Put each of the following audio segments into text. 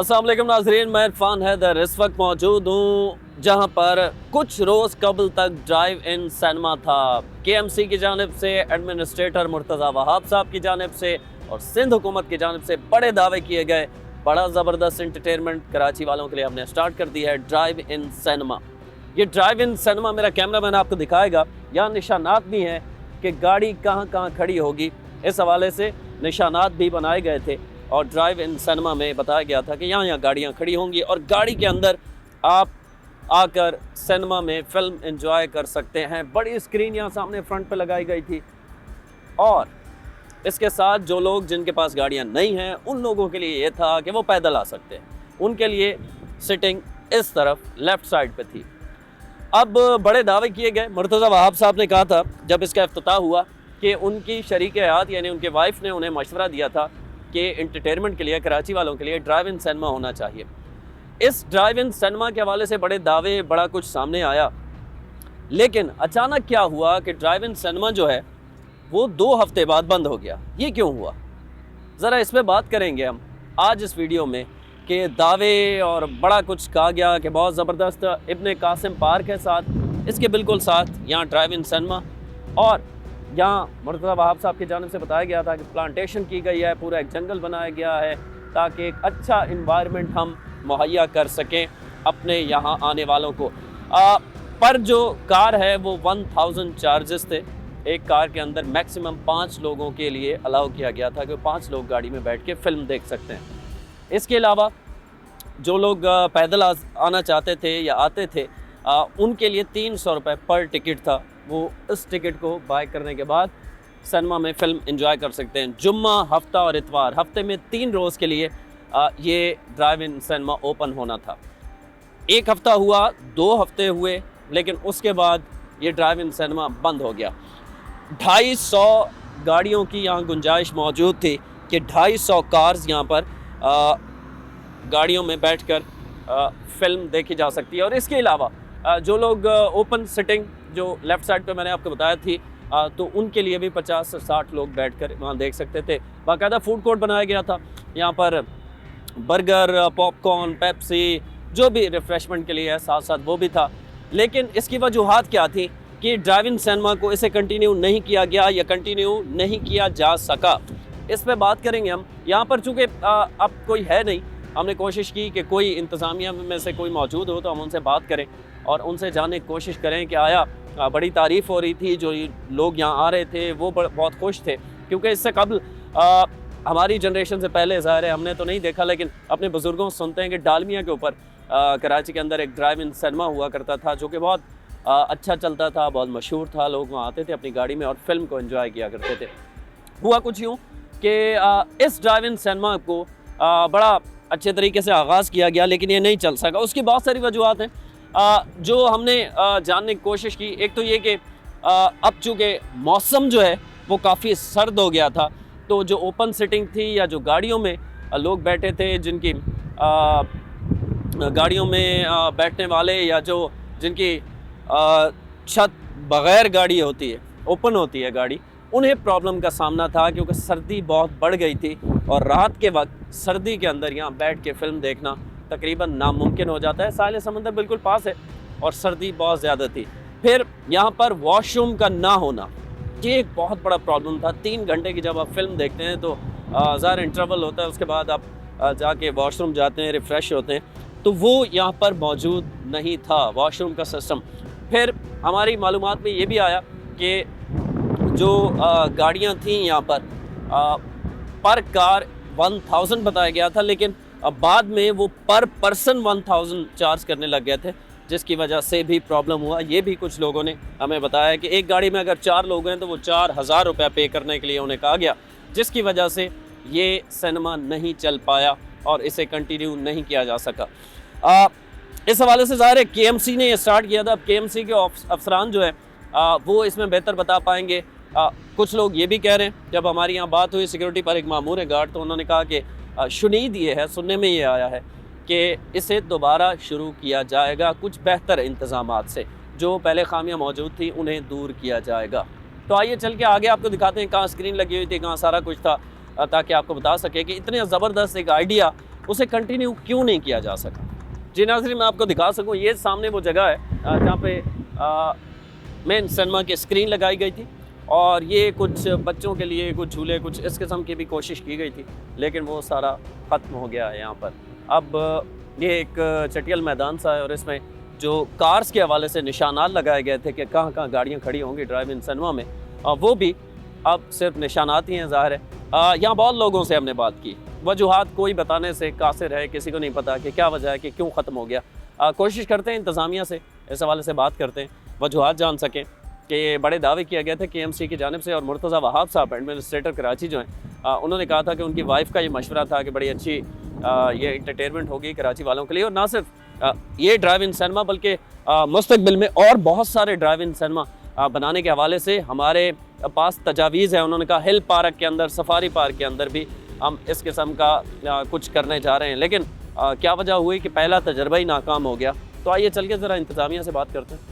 अस्सलाम वालेकुम नाज़रीन, मैं इरफान हैदर इस वक्त मौजूद हूँ जहाँ पर कुछ रोज़ कबल तक ड्राइव इन सिनेमा था। KMC की जानिब से, एडमिनिस्ट्रेटर मुर्तज़ा वहाब साहब की जानिब से और सिंध हुकूमत की जानिब से बड़े दावे किए गए। बड़ा ज़बरदस्त एंटरटेनमेंट कराची वालों के लिए हमने स्टार्ट कर दिया है ड्राइव इन सिनेमा। ये ड्राइव इन सिनेमा मेरा कैमरामैन आपको दिखाएगा। यहाँ निशानात भी हैं कि गाड़ी कहाँ कहाँ खड़ी होगी, इस हवाले से निशानात भी बनाए गए थे और ड्राइव इन सिनेमा में बताया गया था कि यहाँ गाड़ियाँ खड़ी होंगी और गाड़ी के अंदर आप आकर सिनेमा में फ़िल्म एंजॉय कर सकते हैं। बड़ी स्क्रीन यहाँ सामने फ्रंट पे लगाई गई थी और इसके साथ जो लोग जिनके पास गाड़ियाँ नहीं हैं उन लोगों के लिए ये था कि वो पैदल आ सकते हैं। उनके लिए सिटिंग इस तरफ लेफ़्ट साइड पे थी। अब बड़े दावे किए गए। मुर्तज़ा वहाब साहब ने कहा था जब इसका इफ्तिताह हुआ कि उनकी शरीक हयात यानी उनके वाइफ ने उन्हें मशवरा दिया था कि एंटरटेनमेंट के लिए कराची वालों के लिए ड्राइव इन सिनेमा होना चाहिए। इस ड्राइव इन सिनेमा के हवाले से बड़े दावे, बड़ा कुछ सामने आया, लेकिन अचानक क्या हुआ कि ड्राइव इन सिनेमा जो है वो 2 हफ्ते बाद बंद हो गया। ये क्यों हुआ, ज़रा इस पर बात करेंगे हम आज इस वीडियो में कि दावे और बड़ा कुछ कहा गया कि बहुत ज़बरदस्त इब्ने कासिम पार्क है साथ, इसके बिल्कुल साथ यहाँ ड्राइव इन सिनेमा और यहाँ मुर्तज़ा वहाब साहब की जानिब से बताया गया था कि प्लांटेशन की गई है, पूरा एक जंगल बनाया गया है ताकि एक अच्छा इन्वायरमेंट हम मुहैया कर सकें अपने यहाँ आने वालों को। पर जो कार है वो 1000 चार्जेस थे। एक कार के अंदर मैक्सिमम 5 लोगों के लिए अलाउ किया गया था कि 5 लोग गाड़ी में बैठ के फ़िल्म देख सकते हैं। इसके अलावा जो लोग पैदल आना चाहते थे या आते थे उनके लिए 300 रुपये पर टिकट था। वो इस टिकट को बाय करने के बाद सिनेमा में फ़िल्म एंजॉय कर सकते हैं। जुम्मा, हफ्ता और इतवार, हफ्ते में 3 रोज़ के लिए ये ड्राइव इन सिनेमा ओपन होना था। 1 हफ़्ता हुआ, 2 हफ्ते हुए, लेकिन उसके बाद ये ड्राइव इन सिनेमा बंद हो गया। 250 गाड़ियों की यहाँ गुंजाइश मौजूद थी कि 250 कार्स यहाँ पर गाड़ियों में बैठकर फ़िल्म देखी जा सकती है। और इसके अलावा जो लोग ओपन सिटिंग जो लेफ़्ट साइड पे मैंने आपको बताया थी तो उनके लिए भी 50 से 60 लोग बैठकर वहाँ देख सकते थे। बाकायदा फूड कोर्ट बनाया गया था यहाँ पर, बर्गर, पॉपकॉर्न, पेप्सी, जो भी रिफ़्रेशमेंट के लिए है साथ साथ वो भी था। लेकिन इसकी वजूहात क्या थी कि ड्राइव इन सिनेमा को इसे कंटिन्यू नहीं किया गया या कंटिन्यू नहीं किया जा सका, इस पर बात करेंगे हम। यहाँ पर चूँकि अब कोई है नहीं, हमने कोशिश की कि कोई इंतज़ामिया में से कोई मौजूद हो तो हम उनसे बात करें और उनसे जानने की कोशिश करें कि आया बड़ी तारीफ़ हो रही थी, जो लोग यहाँ आ रहे थे वो बहुत खुश थे, क्योंकि इससे कबल हमारी जनरेशन से पहले ज़ाहिर है हमने तो नहीं देखा, लेकिन अपने बुज़ुर्गों से सुनते हैं कि डालमिया के ऊपर कराची के अंदर एक ड्राइव इन सिनेमा हुआ करता था जो कि बहुत अच्छा चलता था, बहुत मशहूर था। लोग वहाँ आते थे अपनी गाड़ी में और फ़िल्म को एंजॉय किया करते थे। हुआ कुछ यूँ कि इस ड्राइव इन सिनेमा को बड़ा अच्छे तरीके से आगाज़ किया गया, लेकिन ये नहीं चल सका। उसकी बहुत सारी वजूहत हैं जो हमने जानने की कोशिश की। एक तो ये कि अब चूँकि मौसम जो है वो काफ़ी सर्द हो गया था, तो जो ओपन सिटिंग थी या जो गाड़ियों में लोग बैठे थे, जिनकी गाड़ियों में बैठने वाले या जो जिनकी छत बग़ैर गाड़ी होती है, ओपन होती है गाड़ी, उन्हें प्रॉब्लम का सामना था क्योंकि सर्दी बहुत बढ़ गई थी और रात के वक्त सर्दी के अंदर यहाँ बैठ के फ़िल्म देखना तकरीबन नामुमकिन हो जाता है। साहिल समंदर बिल्कुल पास है और सर्दी बहुत ज़्यादा थी। फिर यहाँ पर वॉशरूम का ना होना, ये एक बहुत बड़ा प्रॉब्लम था। 3 घंटे की जब आप फ़िल्म देखते हैं तो ज़्यादा इंटरवल होता है, उसके बाद आप जाके वॉशरूम जाते हैं, रिफ़्रेश होते हैं, तो वो यहाँ पर मौजूद नहीं था वॉशरूम का सिस्टम। फिर हमारी मालूमात में ये भी आया कि जो गाड़ियाँ थीं यहाँ पर कार 1000 बताया गया था, लेकिन अब बाद में वो पर पर्सन 1000 चार्ज करने लग गए थे, जिसकी वजह से भी प्रॉब्लम हुआ। ये भी कुछ लोगों ने हमें बताया कि एक गाड़ी में अगर 4 लोग हैं तो वो 4000 रुपये पे करने के लिए उन्हें कहा गया, जिसकी वजह से ये सिनेमा नहीं चल पाया और इसे कंटिन्यू नहीं किया जा सका। इस हवाले से ज़ाहिर है KMC ने ये स्टार्ट किया था। अब KMC के अफसरान जो है वो इसमें बेहतर बता पाएंगे। कुछ लोग ये भी कह रहे हैं, जब हमारी यहाँ बात हुई सिक्योरिटी पर एक मामूर है गार्ड, तो उन्होंने कहा कि शुनीद ये है, सुनने में ये आया है कि इसे दोबारा शुरू किया जाएगा कुछ बेहतर इंतज़ामात से, जो पहले खामियां मौजूद थी उन्हें दूर किया जाएगा। तो आइए चल के आगे आपको दिखाते हैं कहाँ स्क्रीन लगी हुई थी, कहाँ सारा कुछ था, ताकि आपको बता सके कि इतने ज़बरदस्त एक आइडिया उसे कंटिन्यू क्यों नहीं किया जा सका। जी नाज़रीन, मैं आपको दिखा सकूँ, ये सामने वो जगह है जहाँ पे मेन सिनेमा की स्क्रीन लगाई गई थी और ये कुछ बच्चों के लिए कुछ झूले कुछ इस किस्म की भी कोशिश की गई थी, लेकिन वो सारा ख़त्म हो गया है यहाँ पर। अब ये एक चटियल मैदान सा है और इसमें जो कार्स के हवाले से निशानात लगाए गए थे कि कहाँ कहाँ गाड़ियाँ खड़ी होंगी ड्राइव इन सिनेमा में, वो भी अब सिर्फ निशानात ही हैं ज़ाहिर है। यहाँ बहुत लोगों से हमने बात की, वजूहात कोई बताने से कासिर है, किसी को नहीं पता कि क्या वजह है कि क्यों ख़त्म हो गया। कोशिश करते हैं इंतज़ामिया से इस हवाले से बात करते हैं, वजूहात जान सकें कि बड़े दावे किया गया था KMC की जानिब से। और मुर्तज़ा वहाब साहब एडमिनिस्ट्रेटर कराची जो हैं, उन्होंने कहा था कि उनकी वाइफ का ये मशवरा था कि बड़ी अच्छी ये इंटरटेनमेंट होगी कराची वालों के लिए, और ना सिर्फ ये ड्राइव इन सिनेमा बल्कि मुस्तकबिल में और बहुत सारे ड्राइव इन सिनेमा बनाने के हवाले से हमारे पास तजावीज़ है। उन्होंने कहा हिल पार्क के अंदर, सफारी पार्क के अंदर भी हम इस किस्म का कुछ करने जा रहे हैं, लेकिन क्या वजह हुई कि पहला तजर्बा ही नाकाम हो गया। तो आइए चल के ज़रा इंतज़ामिया से बात करते हैं।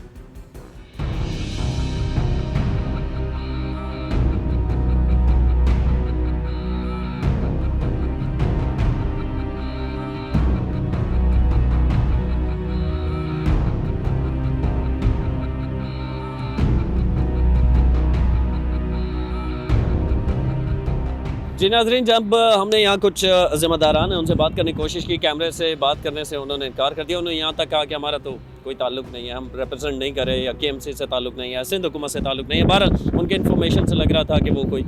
जी नाज़रीन, जब हमने यहाँ कुछ ज़िम्मेदारान हैं उनसे बात करने की कोशिश की, कैमरे से बात करने से उन्होंने इनकार कर दिया। उन्होंने यहाँ तक कहा कि हमारा तो कोई ताल्लुक नहीं है, हम रिप्रेजेंट नहीं कर रहे, या KMC से ताल्लुक नहीं है, सिंध हुकूमत से ताल्लुक नहीं है। बहरहाल उनके इन्फॉर्मेशन से लग रहा था कि वो कोई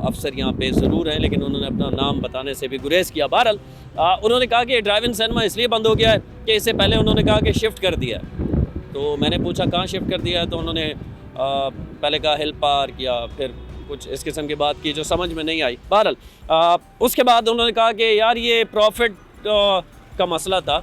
अफसर यहाँ पे ज़रूर है, लेकिन उन्होंने अपना नाम बताने से भी गुरेज़ किया। बहरहाल उन्होंने कहा कि ड्राइव इन सिनेमा इसलिए बंद हो गया है कि इससे पहले उन्होंने कहा कि शिफ्ट कर दिया है। तो मैंने पूछा कहाँ शिफ्ट कर दिया है, तो उन्होंने पहले कहा हिल पार्क या फिर कुछ इस किस्म की बात की जो समझ में नहीं आई। बहरहाल उसके बाद उन्होंने कहा कि यार ये प्रॉफिट का मसला था,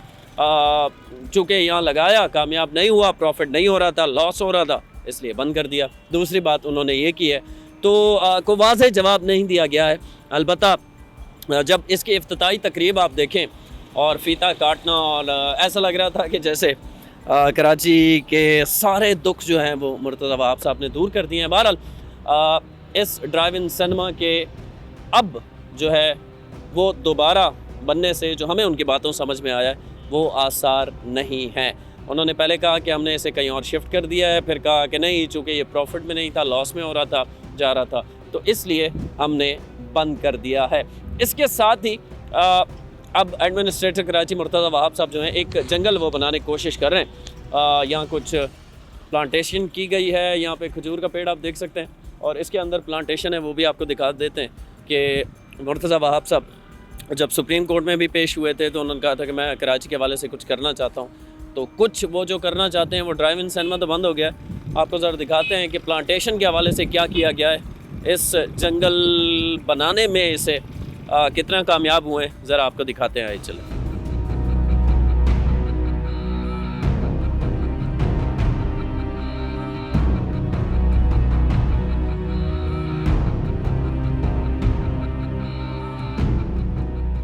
चूँकि यहाँ लगाया कामयाब नहीं हुआ, प्रॉफिट नहीं हो रहा था, लॉस हो रहा था, इसलिए बंद कर दिया। दूसरी बात उन्होंने ये की है, तो कोई वाज़ेह जवाब नहीं दिया गया है। अलबत्ता जब इसकी इफ्तिताई तकरीब आप देखें और फ़ीता काटना, और ऐसा लग रहा था कि जैसे कराची के सारे दुख जो हैं वो मुर्तज़ा वहाब साहब ने दूर कर दिए हैं। बहरहाल इस ड्राइव इन सिनेमा के अब जो है वो दोबारा बनने से जो हमें उनकी बातों समझ में आया है वो आसार नहीं हैं। उन्होंने पहले कहा कि हमने इसे कहीं और शिफ्ट कर दिया है, फिर कहा कि नहीं, चूँकि ये प्रॉफिट में नहीं था, लॉस में हो रहा था, जा रहा था, तो इसलिए हमने बंद कर दिया है। इसके साथ ही अब एडमिनिस्ट्रेटर कराची मुर्तज़ा वहाब साहब जो हैं एक जंगल वो बनाने की कोशिश कर रहे हैं। यहाँ कुछ प्लांटेशन की गई है, यहाँ पे खजूर का पेड़ आप देख सकते हैं, और इसके अंदर प्लांटेशन है वो भी आपको दिखा देते हैं कि मुर्तज़ा वहाब साहब जब सुप्रीम कोर्ट में भी पेश हुए थे तो उन्होंने कहा था कि मैं कराची के हवाले से कुछ करना चाहता हूँ। तो कुछ वो जो करना चाहते हैं वो ड्राइव इन सिनेमा तो बंद हो गया है। आपको ज़रा दिखाते हैं कि प्लांटेशन के हवाले से क्या किया गया है, इस जंगल बनाने में इसे कितना कामयाब हुए, ज़रा आपको दिखाते हैं। आइए चलें।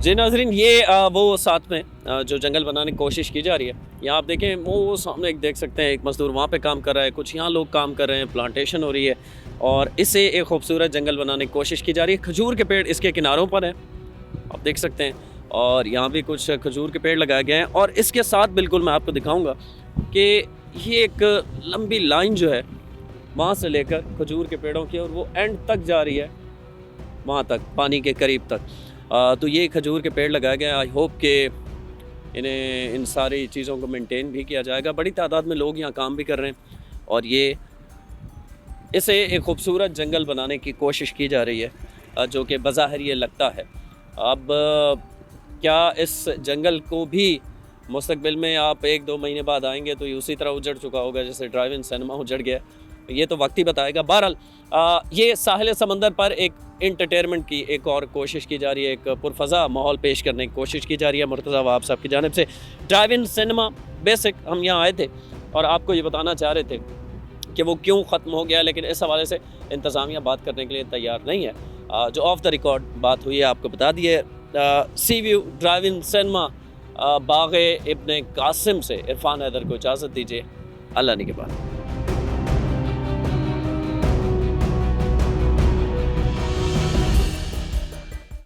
जी नाज़रीन, ये वो साथ में जो जंगल बनाने की कोशिश की जा रही है, यहाँ आप देखें वो सामने एक देख सकते हैं, एक मज़दूर वहाँ पे काम कर रहा है, कुछ यहाँ लोग काम कर रहे हैं, प्लांटेशन हो रही है और इसे एक खूबसूरत जंगल बनाने की कोशिश की जा रही है। खजूर के पेड़ इसके किनारों पर हैं, आप देख सकते हैं, और यहाँ भी कुछ खजूर के पेड़ लगाए गए हैं। और इसके साथ बिल्कुल मैं आपको दिखाऊँगा कि ये एक लंबी लाइन जो है वहाँ से लेकर खजूर के पेड़ों की, और वो एंड तक जा रही है, वहाँ तक, पानी के करीब तक। तो ये खजूर के पेड़ लगाए गए। आई होप कि इन्हें इन सारी चीज़ों को मेंटेन भी किया जाएगा। बड़ी तादाद में लोग यहाँ काम भी कर रहे हैं और ये इसे एक खूबसूरत जंगल बनाने की कोशिश की जा रही है, जो कि बज़ाहिर ये लगता है। अब क्या इस जंगल को भी मुस्तकबिल में आप 1-2 महीने बाद आएंगे तो ये उसी तरह उजड़ चुका होगा जैसे ड्राइव इन सिनेमा उजड़ गया, ये तो वक्त ही बताएगा। बहरहाल ये साहिल समंदर पर एक इंटरटेनमेंट की एक और कोशिश की जा रही है, एक पुरफ़ज़ा माहौल पेश करने की कोशिश की जा रही है मुर्तज़ा वहाब साहब की जानिब से। ड्राइव इन सिनेमा बेसिक हम यहाँ आए थे और आपको ये बताना चाह रहे थे कि वो क्यों ख़त्म हो गया, लेकिन इस हवाले से इंतज़ामिया बात करने के लिए तैयार नहीं है। जो ऑफ द रिकॉर्ड बात हुई है आपको बता दिए। सी व्यू ड्राइव इन सिनेमा बाग़ इब्न कासिम से इरफान हैदर को इजाज़त दीजिए। अल्लाह ने के बाद।